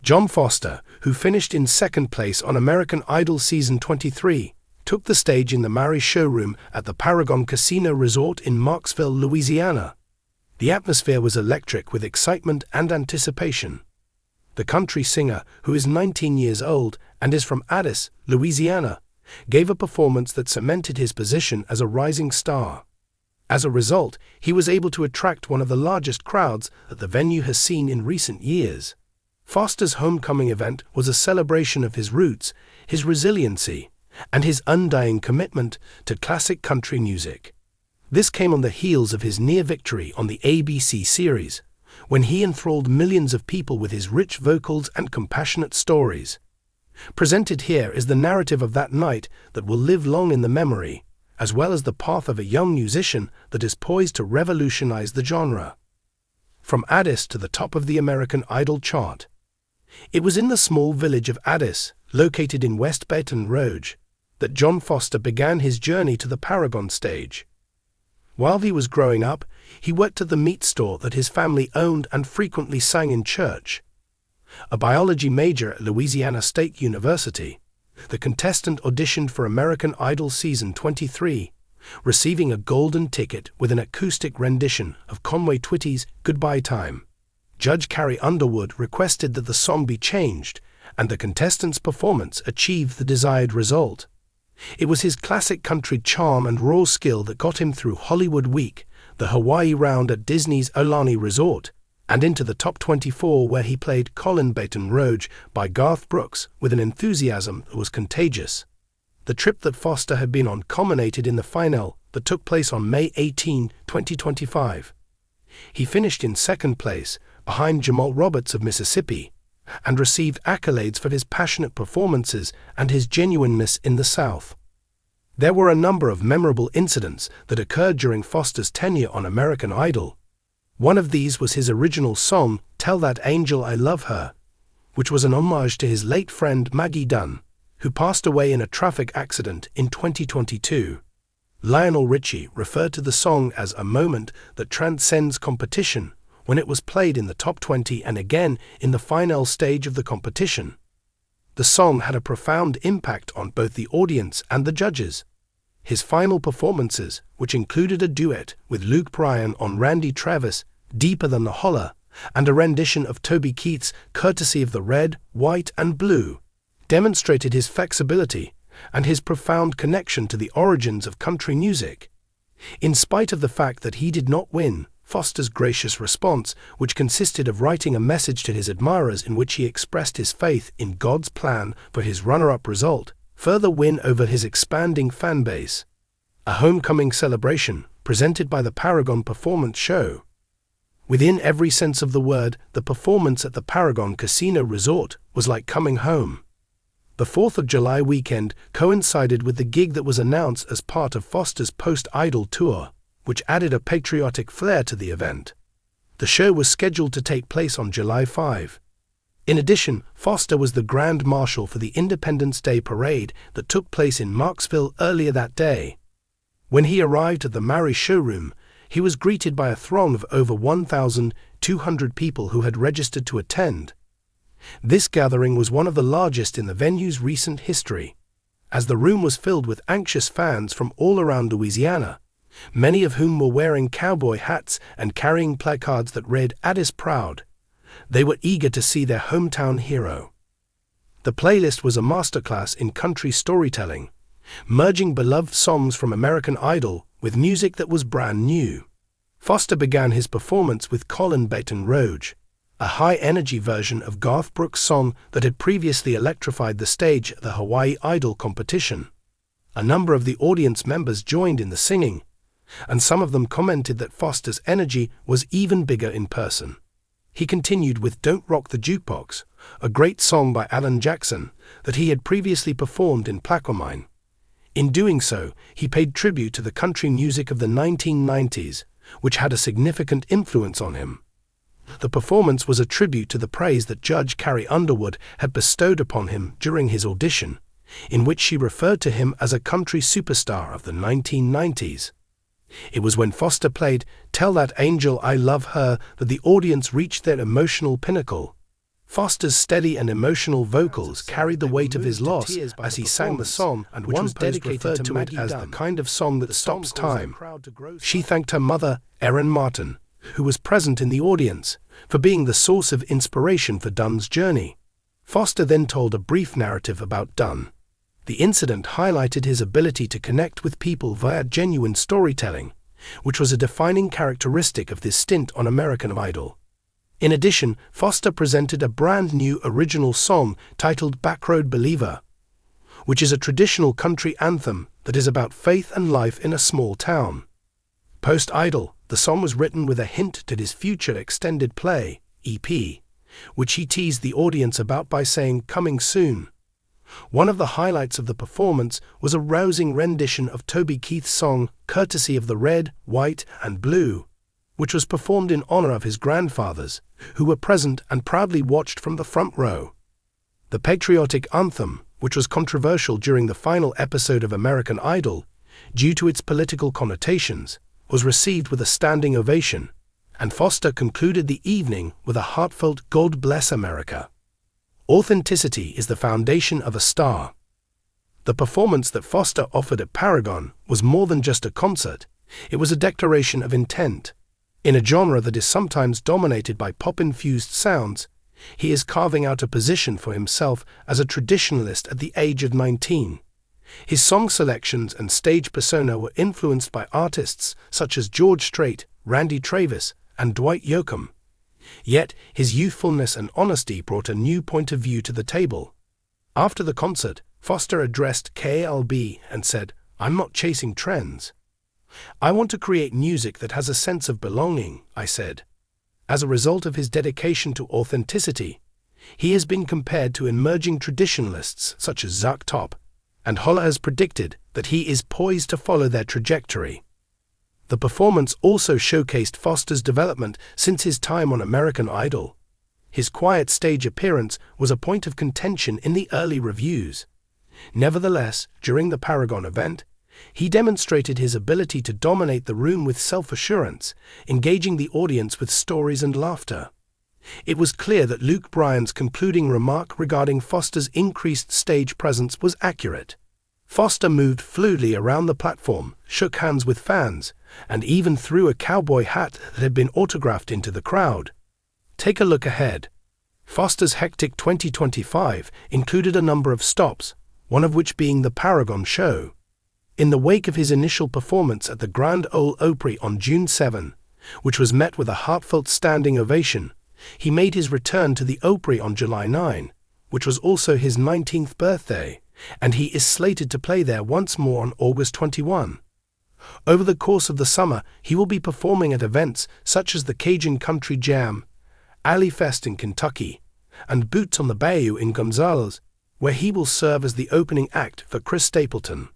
John Foster, who finished in second place on American Idol Season 23, took the stage in the Marie showroom at the Paragon Casino Resort in Marksville, Louisiana. The atmosphere was electric with excitement and anticipation. The country singer, who is 19 years old and is from Addis, Louisiana, gave a performance that cemented his position as a rising star. As a result, he was able to attract one of the largest crowds that the venue has seen in recent years. Foster's homecoming event was a celebration of his roots, his resiliency, and his undying commitment to classic country music. This came on the heels of his near victory on the ABC series, when he enthralled millions of people with his rich vocals and compassionate stories. Presented here is the narrative of that night that will live long in the memory, as well as the path of a young musician that is poised to revolutionize the genre. From Addis to the top of the American Idol chart. It was in the small village of Addis, located in West Baton Rouge, that John Foster began his journey to the Paragon stage. While he was growing up, he worked at the meat store that his family owned and frequently sang in church. A biology major at Louisiana State University, the contestant auditioned for American Idol Season 23, receiving a golden ticket with an acoustic rendition of Conway Twitty's Goodbye Time. Judge Carrie Underwood requested that the song be changed, and the contestant's performance achieved the desired result. It was his classic country charm and raw skill that got him through Hollywood Week, the Hawaii round at Disney's Aulani Resort, and into the top 24 where he played Colin Baton Rouge by Garth Brooks with an enthusiasm that was contagious. The trip that Foster had been on culminated in the final that took place on May 18, 2025. He finished in second place, behind Jamal Roberts of Mississippi, and received accolades for his passionate performances and his genuineness in the South. There were a number of memorable incidents that occurred during Foster's tenure on American Idol. One of these was his original song, Tell That Angel I Love Her, which was an homage to his late friend Maggie Dunn, who passed away in a traffic accident in 2022. Lionel Richie referred to the song as a moment that transcends competition when it was played in the top 20 and again in the final stage of the competition. The song had a profound impact on both the audience and the judges. His final performances, which included a duet with Luke Bryan on Randy Travis' Deeper Than the Holler, and a rendition of Toby Keith's Courtesy of the Red, White and Blue, demonstrated his flexibility and his profound connection to the origins of country music. In spite of the fact that he did not win, Foster's gracious response, which consisted of writing a message to his admirers in which he expressed his faith in God's plan for his runner-up result, further win over his expanding fan base. A homecoming celebration presented by the Paragon Performance Show. Within every sense of the word, the performance at the Paragon Casino Resort was like coming home. The 4th of July weekend coincided with the gig that was announced as part of Foster's post-Idol tour, which added a patriotic flair to the event. The show was scheduled to take place on July 5. In addition, Foster was the Grand Marshal for the Independence Day Parade that took place in Marksville earlier that day. When he arrived at the Marie showroom, he was greeted by a throng of over 1,200 people who had registered to attend. This gathering was one of the largest in the venue's recent history, as the room was filled with anxious fans from all around Louisiana, many of whom were wearing cowboy hats and carrying placards that read "Addis Proud." They were eager to see their hometown hero. The playlist was a masterclass in country storytelling, merging beloved songs from American Idol with music that was brand new. Foster began his performance with Colin Baton Rouge, a high-energy version of Garth Brooks' song that had previously electrified the stage at the Hawaii Idol competition. A number of the audience members joined in the singing, and some of them commented that Foster's energy was even bigger in person. He continued with Don't Rock the Jukebox, a great song by Alan Jackson that he had previously performed in Plaquemine. In doing so, he paid tribute to the country music of the 1990s, which had a significant influence on him. The performance was a tribute to the praise that Judge Carrie Underwood had bestowed upon him during his audition, in which she referred to him as a country superstar of the 1990s. It was when Foster played Tell That Angel I Love Her that the audience reached their emotional pinnacle. Foster's steady and emotional vocals carried the weight of his loss as he sang the song, and which was dedicated to it as the kind of song that stops time. She thanked her mother, Erin Martin, who was present in the audience, for being the source of inspiration for Dunn's journey. Foster then told a brief narrative about Dunn. The incident highlighted his ability to connect with people via genuine storytelling, which was a defining characteristic of this stint on American Idol. In addition, Foster presented a brand new original song titled Backroad Believer, which is a traditional country anthem that is about faith and life in a small town. Post-Idol, the song was written with a hint to his future extended play, EP, which he teased the audience about by saying, "Coming soon." One of the highlights of the performance was a rousing rendition of Toby Keith's song, courtesy of the Red, White, and Blue, which was performed in honor of his grandfathers, who were present and proudly watched from the front row. The patriotic anthem, which was controversial during the final episode of American Idol due to its political connotations, was received with a standing ovation, and Foster concluded the evening with a heartfelt "God Bless America." Authenticity is the foundation of a star. The performance that Foster offered at Paragon was more than just a concert, it was a declaration of intent. In a genre that is sometimes dominated by pop-infused sounds, he is carving out a position for himself as a traditionalist at the age of 19. His song selections and stage persona were influenced by artists such as George Strait, Randy Travis, and Dwight Yoakam. Yet, his youthfulness and honesty brought a new point of view to the table. After the concert, Foster addressed KLB and said, "I'm not chasing trends. I want to create music that has a sense of belonging," I said. As a result of his dedication to authenticity, he has been compared to emerging traditionalists such as Zuck Top, and Holla has predicted that he is poised to follow their trajectory. The performance also showcased Foster's development since his time on American Idol. His quiet stage appearance was a point of contention in the early reviews. Nevertheless, during the Paragon event, he demonstrated his ability to dominate the room with self-assurance, engaging the audience with stories and laughter. It was clear that Luke Bryan's concluding remark regarding Foster's increased stage presence was accurate. Foster moved fluidly around the platform, shook hands with fans, and even threw a cowboy hat that had been autographed into the crowd. Take a look ahead. Foster's hectic 2025 included a number of stops, one of which being the Paragon show. In the wake of his initial performance at the Grand Ole Opry on June 7, which was met with a heartfelt standing ovation, he made his return to the Opry on July 9, which was also his 19th birthday, and he is slated to play there once more on August 21. Over the course of the summer, he will be performing at events such as the Cajun Country Jam, Alley Fest in Kentucky, and Boots on the Bayou in Gonzales, where he will serve as the opening act for Chris Stapleton.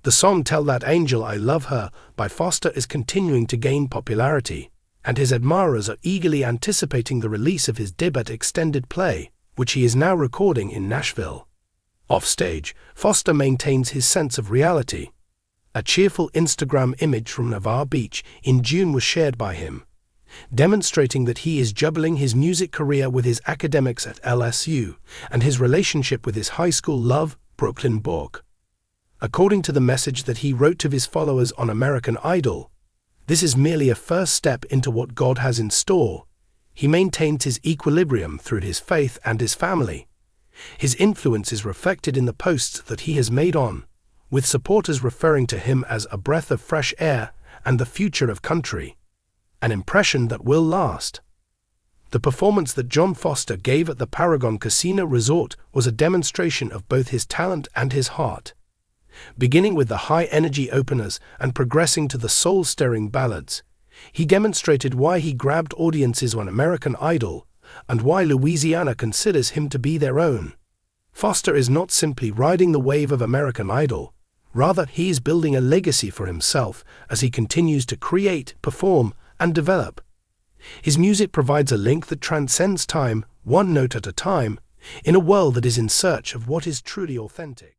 The song Tell That Angel I Love Her by Foster is continuing to gain popularity, and his admirers are eagerly anticipating the release of his debut extended play, which he is now recording in Nashville. Offstage, Foster maintains his sense of reality. A cheerful Instagram image from Navarre Beach in June was shared by him, demonstrating that he is juggling his music career with his academics at LSU and his relationship with his high school love, Brooklyn Bork. According to the message that he wrote to his followers on American Idol, this is merely a first step into what God has in store. He maintains his equilibrium through his faith and his family. His influence is reflected in the posts that he has made on, with supporters referring to him as a breath of fresh air and the future of country, an impression that will last. The performance that John Foster gave at the Paragon Casino Resort was a demonstration of both his talent and his heart. Beginning with the high-energy openers and progressing to the soul-stirring ballads, he demonstrated why he grabbed audiences on American Idol and why Louisiana considers him to be their own. Foster is not simply riding the wave of American Idol, rather he is building a legacy for himself as he continues to create, perform, and develop. His music provides a link that transcends time, one note at a time, in a world that is in search of what is truly authentic.